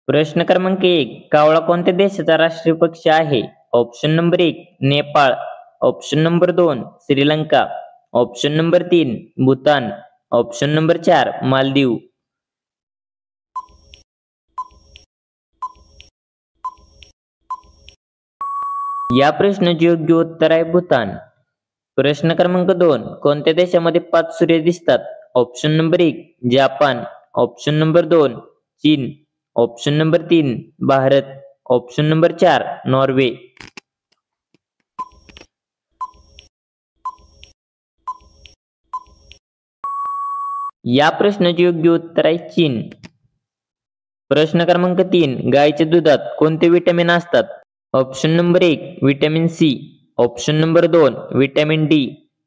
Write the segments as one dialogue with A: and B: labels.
A: प्रश्न क्रमांक 1. कावळा कोणत्या देशाचा राष्ट्रीय पक्षी आहे? Option number 1 Nepal, option number 2 Sri Lanka, option number 3 Bhutan, option number 4 Maldives. या प्रश्नाचे योग्य उत्तर आहे भूतान. प्रश्न क्रमांक 2. कोणत्या देशामध्ये 5 सूर्य दिसतात? Option number 1 Japan, option number 2 चीन, option number 3 Bharat, option number 4 Norway. या प्रश्नाचे योग्य उत्तर आहे चीन. प्रश्न क्रमांक 3. गायीच्या दुधात कोणते विटॅमिन असतात? Option number 1 vitamin C, option number 2 vitamin D,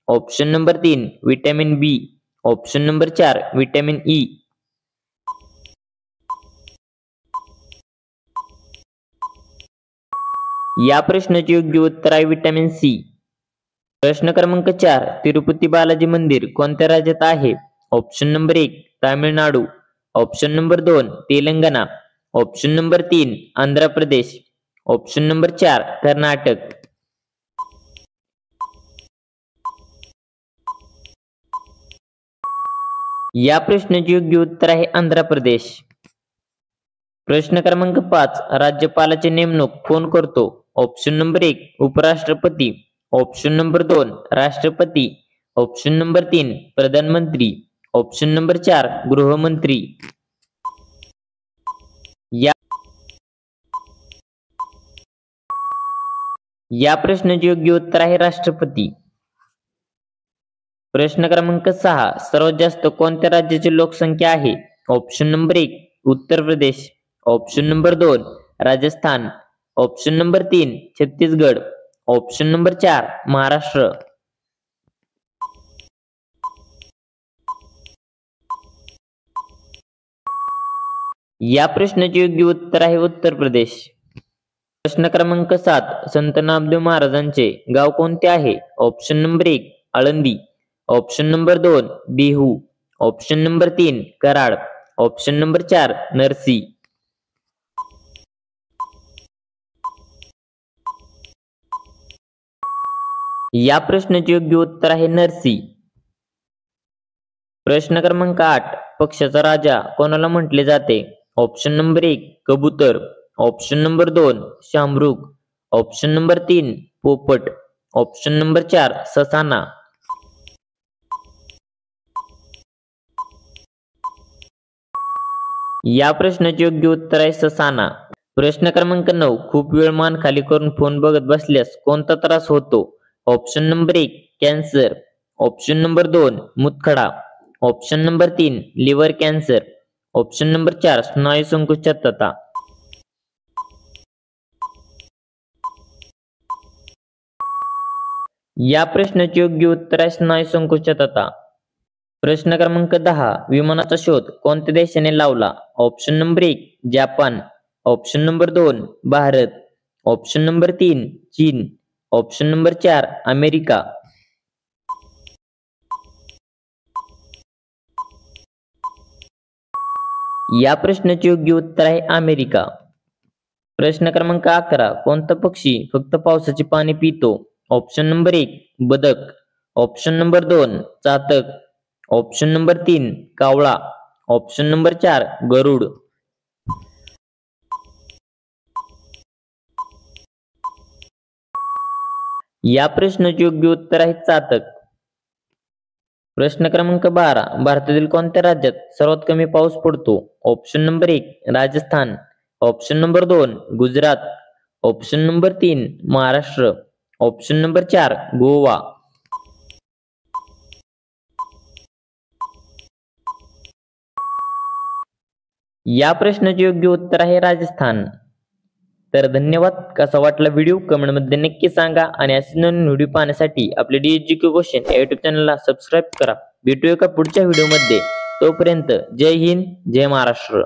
A: option number 3 vitamin B, option number 4 vitamin E. या प्रश्नाचे योग्य उत्तर आहे विटॅमिन सी. प्रश्न क्रमांक 4. तिरुपती बालाजी मंदिर कोणत्या राज्यात आहे? Option number 1 Tamil Nadu, option number 2 Telangana, option number 3 Andhra Pradesh, option number 4 Karnataka. या प्रश्नाचे योग्य उत्तर आहे आंध्र प्रदेश. प्रश्न क्रमांक 5. राज्यपालाची नेमणूक कोण करतो? ऑप्शन नंबर 1 उपराष्ट्रपती, ऑप्शन नंबर 2 राष्ट्रपती, ऑप्शन नंबर 3 प्रधानमंत्री, ऑप्शन नंबर 4 गृहमंत्री. या प्रश्नाचे योग्य उत्तर आहे राष्ट्रपती. प्रश्न क्रमांक 6. सर्वात जास्त कोणत्या राज्याची लोकसंख्या आहे? Option number 1 Uttar Pradesh, option number 2 Rajasthan, option number 3 Chhattisgarh, option number 4 Maharashtra. या प्रश्नाचे योग्य उत्तर आहे उत्तर प्रदेश. प्रश्न क्रमांक 7. संत नामदेव महाराजांचे गाव कोणते आहे? Option number 1 Alandi, option number 2 Dehu, option number 3 Karad, option number 4 Narsi. या प्रश्नाचे योग्य उत्तर आहे नरसी. प्रश्न क्रमांक 8. पक्षाचा राजा कोणाला म्हटले जाते? ऑप्शन नंबर 1 कबूतर, ऑप्शन नंबर 2 शामरुख, ऑप्शन नंबर 3 पोपट, ऑप्शन नंबर 4 ससाना. या प्रश्नाचे योग्य उत्तर आहे ससाना. प्रश्न क्रमांक 9. खूप वेळ मान खाली करून फोन बघत बसल्यास कोणता त्रास होतो? Option number 1 cancer, option number 2 मूतखडा, option number 3 liver cancer, option number 4 स्नायू संकुचितता. या प्रश्नाचे योग्य उत्तर आहे स्नायू संकुचितता. प्रश्न क्रमांक 10. विमानाचा शोध कोणत्या देशाने लावला? Option number 1 Japan, option number 2 Bharat, option number 3 चीन, ऑप्शन नंबर 4 अमेरिका. या प्रश्नाचे योग्य उत्तर आहे अमेरिका. प्रश्न क्रमांक 11. कोणता पक्षी फक्त पावसाचे पाणी पितो? ऑप्शन नंबर 1 बदक, ऑप्शन नंबर 2 चातक, ऑप्शन नंबर 3 कावळा, ऑप्शन नंबर 4 गरुड. या प्रश्नाचे योग्य उत्तर आहे चातक. प्रश्न क्रमांक 12. भारतातील कोणत्या राज्यात सर्वात कमी पाऊस पडतो? Option number 1 Rajasthan, option number 2 Gujarat, option number 3 Maharashtra, option number 4 Goa. या प्रश्नाचे योग्य उत्तर आहे राजस्थान. तर धन्यवाद. कसा वाटला व्हिडिओ कमेंट मध्ये नक्की सांगा आणि असे नवीन व्हिडिओ पाहण्यासाठी आपले DSGK क्वेश्चन या युट्यूब चॅनलला सबस्क्राईब करा. भेटूया का पुढच्या व्हिडिओ मध्ये. तोपर्यंत जय हिंद, जय महाराष्ट्र.